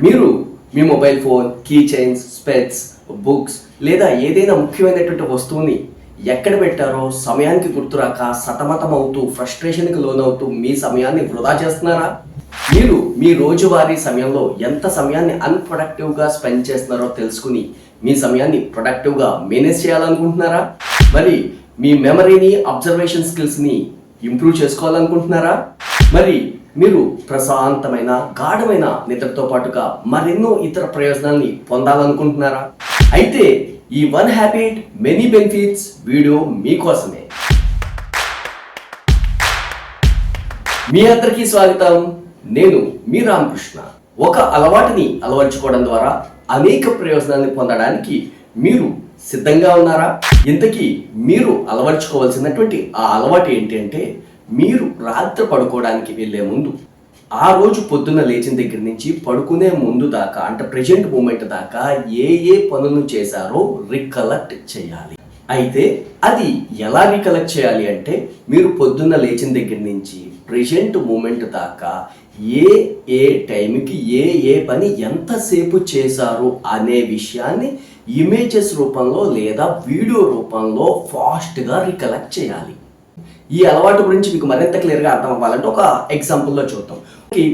మీరు మీ mobile phone, key chains, స్పెట్స్, books లేదా ఏదైనా ముఖ్యమైనటువంటి వస్తువుని ఎక్కడ పెట్టారో సమయానికి గుర్తురాక సతమతమవుతూ ఫ్రస్ట్రేషన్కి లోనవుతూ మీ సమయాన్ని వృధా చేస్తున్నారా? మీరు మీ రోజువారీ సమయంలో ఎంత సమయాన్ని అన్ప్రొడక్టివ్గా స్పెండ్ చేస్తున్నారో తెలుసుకుని మీ సమయాన్ని ప్రొడక్టివ్గా మేనేజ్ చేయాలనుకుంటున్నారా? మరి మీ మెమరీని, అబ్జర్వేషన్ స్కిల్స్ని ఇంప్రూవ్ చేసుకోవాలనుకుంటున్నారా? మరి మీరు ప్రశాంతమైన గాఢమైన నిద్రతో పాటుగా మరెన్నో ఇతర ప్రయోజనాల్ని పొందాలనుకుంటున్నారా? అయితే ఈ one habit many benefits video మీకోసమే. మీ అందరికీ స్వాగతం. నేను మీ రామకృష్ణ. ఒక అలవాటుని అలవర్చుకోవడం ద్వారా అనేక ప్రయోజనాల్ని పొందడానికి మీరు సిద్ధంగా ఉన్నారా? ఇంతకీ మీరు అలవర్చుకోవాల్సినటువంటి ఆ అలవాటు ఏంటి అంటే, మీరు రాత్రి పడుకోవడానికి వెళ్ళే ముందు ఆ రోజు పొద్దున్న లేచిన దగ్గర నుంచి పడుకునే ముందు దాకా అంటే ప్రెజెంట్ మూమెంట్ దాకా ఏ పనులు చేశారో రికలెక్ట్ చేయాలి. అయితే అది ఎలా రికలెక్ట్ చేయాలి అంటే, మీరు పొద్దున్న లేచిన దగ్గర నుంచి ప్రెజెంట్ మూమెంట్ దాకా ఏ టైంకి ఏ పని ఎంతసేపు చేశారు అనే విషయాన్ని ఇమేజెస్ రూపంలో లేదా వీడియో రూపంలో ఫాస్ట్గా రికలెక్ట్ చేయాలి. ఈ అలవాటు గురించి మీకు మరింత క్లియర్గా అర్థం అవ్వాలంటే ఒక ఎగ్జాంపుల్లో చూద్దాం.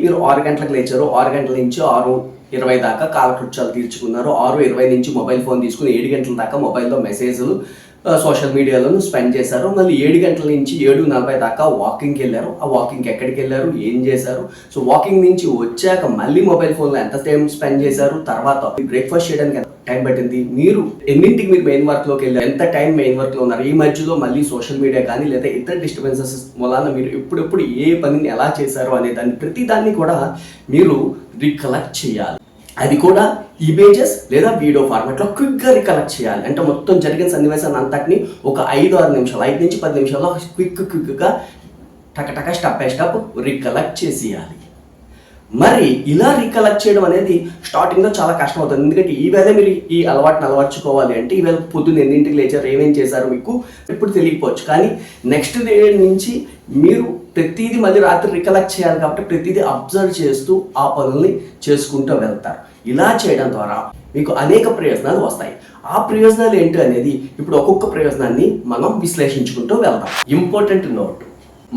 మీరు 6 గంటలకు లేచారు, 6 గంటల నుంచి 6:20 దాకా కాలకృత్యాలు తీర్చుకున్నారు, 6:20 నుంచి మొబైల్ ఫోన్ తీసుకుని 7 గంటల దాకా మొబైల్లో మెసేజ్లు, సోషల్ మీడియాలో స్పెండ్ చేశారు. మళ్ళీ 7 గంటల నుంచి 7:40 దాకా వాకింగ్కి వెళ్ళారు. ఆ వాకింగ్కి ఎక్కడికి వెళ్ళారు, ఏం చేశారు? సో వాకింగ్ నుంచి వచ్చాక మళ్ళీ మొబైల్ ఫోన్లో ఎంత టైం స్పెండ్ చేశారు, తర్వాత బ్రేక్ఫాస్ట్ చేయడానికి ఎంత టైం పట్టింది, మీరు ఎన్నింటికి మీరు మెయిన్ వర్క్లోకి వెళ్ళారు, ఎంత టైం మెయిన్ వర్క్లో ఉన్నారు, ఈ మధ్యలో మళ్ళీ సోషల్ మీడియా కానీ లేదా ఇతర డిస్టర్బెన్సెస్ వలన మీరు ఎప్పుడెప్పుడు ఏ పనిని ఎలా చేశారు అనే దాన్ని ప్రతి దాన్ని కూడా మీరు రికలెక్ట్ చేయాలి. అది కూడా ఇమేజెస్ లేదా వీడియో ఫార్మాట్లో క్విక్గా రికలెక్ట్ చేయాలి. అంటే మొత్తం జరిగిన సన్నివేశాన్ని అంతటిని ఒక 5-6 నిమిషాలు, 5 నుంచి 10 నిమిషాల్లో క్విక్గా టక స్టెప్ బై స్టెప్ రికలెక్ట్ చేసేయాలి. మరి ఇలా రికలెక్ట్ చేయడం అనేది స్టార్టింగ్లో చాలా కష్టం అవుతుంది. ఎందుకంటే ఈవేళ మీరు ఈ అలవాటుని అలవర్చుకోవాలి అంటే ఈవేళ పొద్దున్న ఎన్నింటికి లేచారు, ఏమేం చేశారు మీకు ఇప్పుడు తెలియకపోవచ్చు. కానీ నెక్స్ట్ డే నుంచి మీరు ప్రతిదీ మళ్ళీ రాత్రి రికలెక్ట్ చేయాలి కాబట్టి ప్రతిదీ అబ్జర్వ్ చేస్తూ ఆ పనుల్ని చేసుకుంటూ వెళ్తారు. ఇలా చేయడం ద్వారా మీకు అనేక ప్రయోజనాలు వస్తాయి. ఆ ప్రయోజనాలు ఏంటి అనేది ఇప్పుడు ఒక్కొక్క ప్రయోజనాన్ని మనం విశ్లేషించుకుంటూ వెళ్తాం. ఇంపార్టెంట్ నోట్,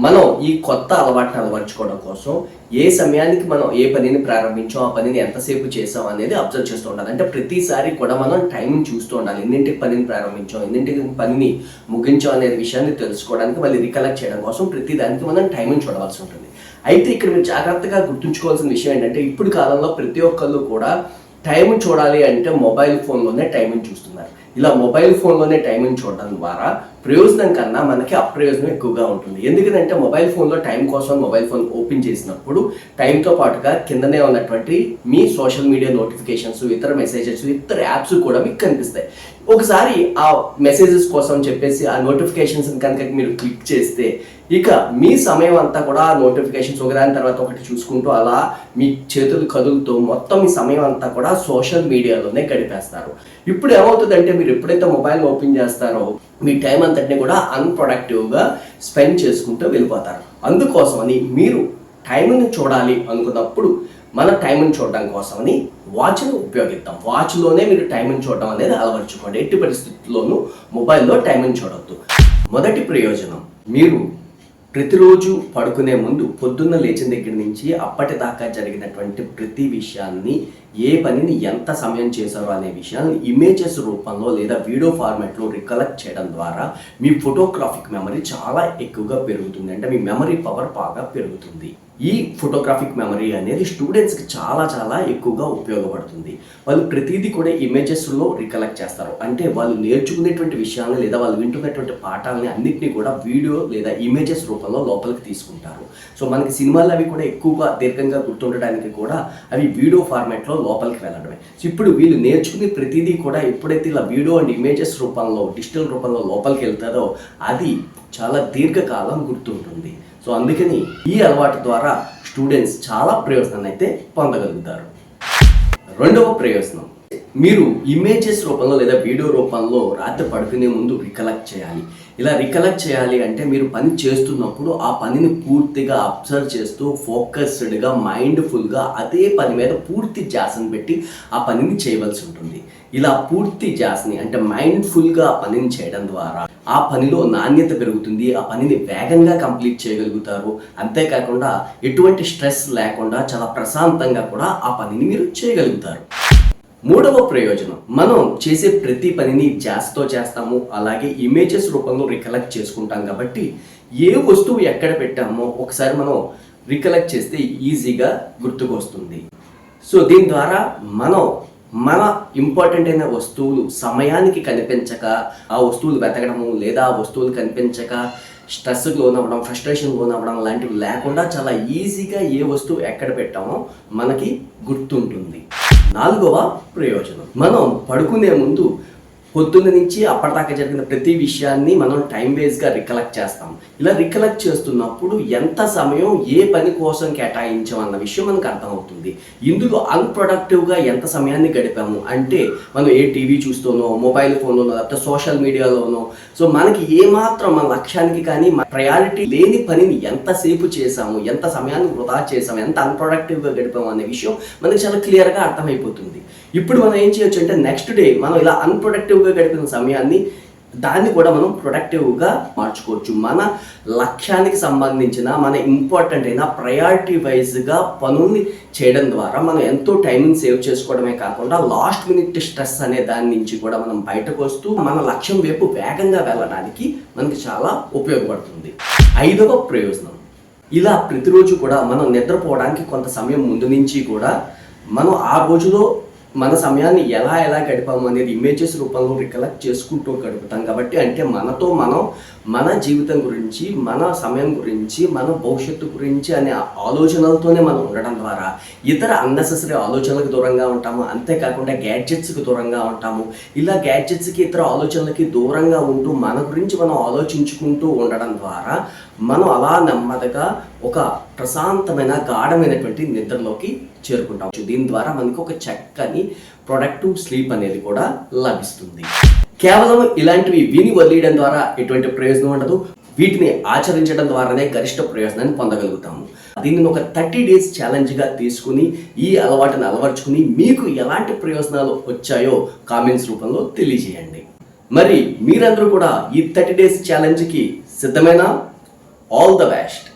మనం ఈ కొత్త అలవాటుని అలవర్చుకోవడం కోసం ఏ సమయానికి మనం ఏ పనిని ప్రారంభించాం, ఆ పనిని ఎంతసేపు చేసాం అనేది అబ్జర్వ్ చేస్తూ ఉండాలి. అంటే ప్రతిసారి కూడా మనం టైంని చూస్తూ ఉండాలి. ఎన్నింటికి పనిని ప్రారంభించాం, ఎన్నింటికి పనిని ముగించాం అనే విషయాన్ని తెలుసుకోవడానికి, మళ్ళీ రికలెక్ట్ చేయడం కోసం ప్రతి దానికి మనం టైంని చూడవలసి ఉంటుంది. అయితే ఇక్కడ మీరు జాగ్రత్తగా గుర్తుంచుకోవాల్సిన విషయం ఏంటంటే, ఇప్పుడు కాలంలో ప్రతి ఒక్కళ్ళు కూడా టైం చూడాలి అంటే మొబైల్ ఫోన్లోనే టైంని చూస్తున్నారు. ఇలా మొబైల్ ఫోన్లోనే టైంని చూడడం ద్వారా ప్రయోజనం కన్నా మనకి అప్రయోజనం ఎక్కువగా ఉంటుంది. ఎందుకంటే మొబైల్ ఫోన్లో టైం కోసం మొబైల్ ఫోన్ ఓపెన్ చేసినప్పుడు టైంతో పాటుగా కిందనే ఉన్నటువంటి మీ సోషల్ మీడియా నోటిఫికేషన్స్, ఇతర మెసేజెస్, ఇతర యాప్స్ కూడా మీకు కనిపిస్తాయి. ఒకసారి ఆ మెసేజెస్ కోసం చెప్పేసి ఆ నోటిఫికేషన్స్ కనుక మీరు క్లిక్ చేస్తే ఇక మీ సమయం అంతా కూడా ఆ నోటిఫికేషన్స్ ఒకదాని తర్వాత ఒకటి చూసుకుంటూ అలా మీ చేతులు కదులుతూ మొత్తం మీ సమయం అంతా కూడా సోషల్ మీడియాలోనే గడిపేస్తారు. ఇప్పుడు ఏమవుతుందంటే, మీరు ఎప్పుడైతే మొబైల్ ఓపెన్ చేస్తారో మీ టైం అంతటిని కూడా అన్ప్రొడక్టివ్గా స్పెండ్ చేసుకుంటూ వెళ్ళిపోతారు. అందుకోసమని మీరు టైంని చూడాలి అనుకున్నప్పుడు మన టైంని చూడడం కోసమని వాచ్ను ఉపయోగిద్దాం. వాచ్లోనే మీరు టైంని చూడడం అనేది అలవర్చుకోండి. ఎట్టి పరిస్థితుల్లోనూ మొబైల్లో టైంని చూడొద్దు. మొదటి ప్రయోజనం, మీరు ప్రతిరోజు పడుకునే ముందు పొద్దున్న లేచిన దగ్గర నుంచి అప్పటిదాకా జరిగినటువంటి ప్రతి విషయాన్ని, ఏ పనిని ఎంత సమయం చేశారో అనే విషయాన్ని ఇమేజెస్ రూపంలో లేదా వీడియో ఫార్మాట్లో రికలెక్ట్ చేయడం ద్వారా మీ ఫోటోగ్రాఫిక్ మెమరీ చాలా ఎక్కువగా పెరుగుతుంది. అంటే మీ మెమరీ పవర్ బాగా పెరుగుతుంది. ఈ ఫోటోగ్రాఫిక్ మెమరీ అనేది స్టూడెంట్స్కి చాలా ఎక్కువగా ఉపయోగపడుతుంది. వాళ్ళు ప్రతిదీ కూడా ఇమేజెస్లో రికలెక్ట్ చేస్తారు. అంటే వాళ్ళు నేర్చుకునేటువంటి విషయాలను లేదా వాళ్ళు వింటున్నటువంటి పాఠాలని అన్నింటినీ కూడా వీడియో లేదా ఇమేజెస్ రూపంలో లోపలికి తీసుకుంటారు. సో మనకి సినిమాలు అవి కూడా ఎక్కువగా దీర్ఘంగా గుర్తుండడానికి కూడా అవి వీడియో ఫార్మాట్లో లోపలికి వెళ్ళడమే. సో ఇప్పుడు వీళ్ళు నేర్చుకునే ప్రతిదీ కూడా ఎప్పుడైతే ఇలా వీడియో అండ్ ఇమేజెస్ రూపంలో, డిజిటల్ రూపంలో లోపలికి వెళ్తారో అది చాలా దీర్ఘకాలం గుర్తుంటుంది. సో అందుకని ఈ అలవాటు ద్వారా స్టూడెంట్స్ చాలా ప్రయోజనాన్ని అయితే పొందగలుగుతారు. రెండవ ప్రయోజనం, మీరు ఇమేజెస్ రూపంలో లేదా వీడియో రూపంలో రాత్రి పడుకునే ముందు రికలెక్ట్ చేయాలి. ఇలా రికలెక్ట్ చేయాలి అంటే మీరు పని చేస్తున్నప్పుడు ఆ పనిని పూర్తిగా అబ్జర్వ్ చేస్తూ ఫోకస్డ్గా మైండ్ఫుల్గా అదే పని మీద పూర్తి ధ్యాసను పెట్టి ఆ పనిని చేయవలసి ఉంటుంది. ఇలా పూర్తి ధ్యాసని అంటే మైండ్ఫుల్గా ఆ పనిని చేయడం ద్వారా ఆ పనిలో నాణ్యత పెరుగుతుంది, ఆ పనిని వేగంగా కంప్లీట్ చేయగలుగుతారు. అంతేకాకుండా ఎటువంటి స్ట్రెస్ లేకుండా చాలా ప్రశాంతంగా కూడా ఆ పనిని మీరు చేయగలుగుతారు. మూడవ ప్రయోజనం, మనం చేసే ప్రతి పనిని ధ్యాసతో చేస్తాము, అలాగే ఇమేజెస్ రూపంలో రికలెక్ట్ చేసుకుంటాం కాబట్టి ఏ వస్తువు ఎక్కడ పెట్టామో ఒకసారి మనం రికలెక్ట్ చేస్తే ఈజీగా గుర్తుకు వస్తుంది. సో దీని ద్వారా మన ఇంపార్టెంట్ అయిన వస్తువులు సమయానికి కనిపించక ఆ వస్తువులు వెతకడము లేదా ఆ వస్తువులు కనిపించక స్ట్రెస్కి లోనవ్వడం, ఫ్రస్ట్రేషన్ లోనవ్వడం లాంటివి లేకుండా చాలా ఈజీగా ఏ వస్తువు ఎక్కడ పెట్టామో మనకి గుర్తుంటుంది. నాలుగవ ప్రయోజనం, మనం పడుకునే ముందు పొద్దున్న నుంచి అప్పటిదాకా జరిగిన ప్రతి విషయాన్ని మనం టైం బేస్గా రికలెక్ట్ చేస్తాం. ఇలా రికలెక్ట్ చేస్తున్నప్పుడు ఎంత సమయం ఏ పని కోసం కేటాయించాం అన్న విషయం మనకు అర్థమవుతుంది. ఇందులో అన్ప్రొడక్టివ్గా ఎంత సమయాన్ని గడిపాము అంటే మనం ఏ టీవీ చూస్తూనో, మొబైల్ ఫోన్లోనో, లేకపోతే సోషల్ మీడియాలోనో, సో మనకి ఏమాత్రం మన లక్ష్యానికి కానీ ప్రయారిటీ లేని పనిని ఎంతసేపు చేసాము, ఎంత సమయాన్ని వృధా చేసాము, ఎంత అన్ప్రొడక్టివ్గా గడిపాము అనే విషయం మనకి చాలా క్లియర్గా అర్థమైపోతుంది. ఇప్పుడు మనం ఏం చేయొచ్చు అంటే నెక్స్ట్ డే మనం ఇలా అన్ప్రొడక్టివ్గా గడిపిన సమయాన్ని దాన్ని కూడా మనం ప్రొడక్టివ్గా మార్చుకోవచ్చు. మన లక్ష్యానికి సంబంధించిన మన ఇంపార్టెంట్ అయిన ప్రయారిటీ వైజ్గా పనుల్ని చేయడం ద్వారా మనం ఎంతో టైంని సేవ్ చేసుకోవడమే కాకుండా లాస్ట్ మినిట్ స్ట్రెస్ అనే దాని నుంచి కూడా మనం బయటకు వస్తూ మన లక్ష్యం వైపు వేగంగా వెళ్ళడానికి మనకి చాలా ఉపయోగపడుతుంది. ఐదవ ప్రయోజనం, ఇలా ప్రతిరోజు కూడా మనం నిద్రపోవడానికి కొంత సమయం ముందు నుంచి కూడా మనం ఆ రోజులో మన సమయాన్ని ఎలా గడిపాము అనేది ఇమేజెస్ రూపంలో రికలెక్ట్ చేసుకుంటూ గడుపుతాం కాబట్టి అంటే మనతో మనం మన జీవితం గురించి, మన సమయం గురించి, మన భవిష్యత్తు గురించి అనే ఆలోచనలతోనే మనం ఉండడం ద్వారా ఇతర అన్నెసెసరీ ఆలోచనలకు దూరంగా ఉంటాము. అంతేకాకుండా గ్యాడ్జెట్స్కి దూరంగా ఉంటాము. ఇలా గ్యాడ్జెట్స్కి ఇతర ఆలోచనలకి దూరంగా ఉంటూ మన గురించి మనం ఆలోచించుకుంటూ ఉండడం ద్వారా మనం అలా నెమ్మదిగా ఒక ప్రశాంతమైన గాఢమైనటువంటి నిద్రలోకి చేరుకుంటాం. దీని ద్వారా మనకు ఒక చక్కని ప్రొడక్టివ్ స్లీప్ అనేది కూడా లభిస్తుంది. కేవలం ఇలాంటివి విని వదిలేయడం ద్వారా ఎటువంటి ప్రయోజనం ఉండదు. వీటిని ఆచరించడం ద్వారానే గరిష్ట ప్రయోజనాన్ని పొందగలుగుతాము. దీనిని ఒక 30 days ఛాలెంజ్గా తీసుకుని ఈ అలవాటును అలవర్చుకుని మీకు ఎలాంటి ప్రయోజనాలు వచ్చాయో కామెంట్స్ రూపంలో తెలియజేయండి. మరి మీరందరూ కూడా ఈ 30 days ఛాలెంజ్కి సిద్ధమేనా? All the best.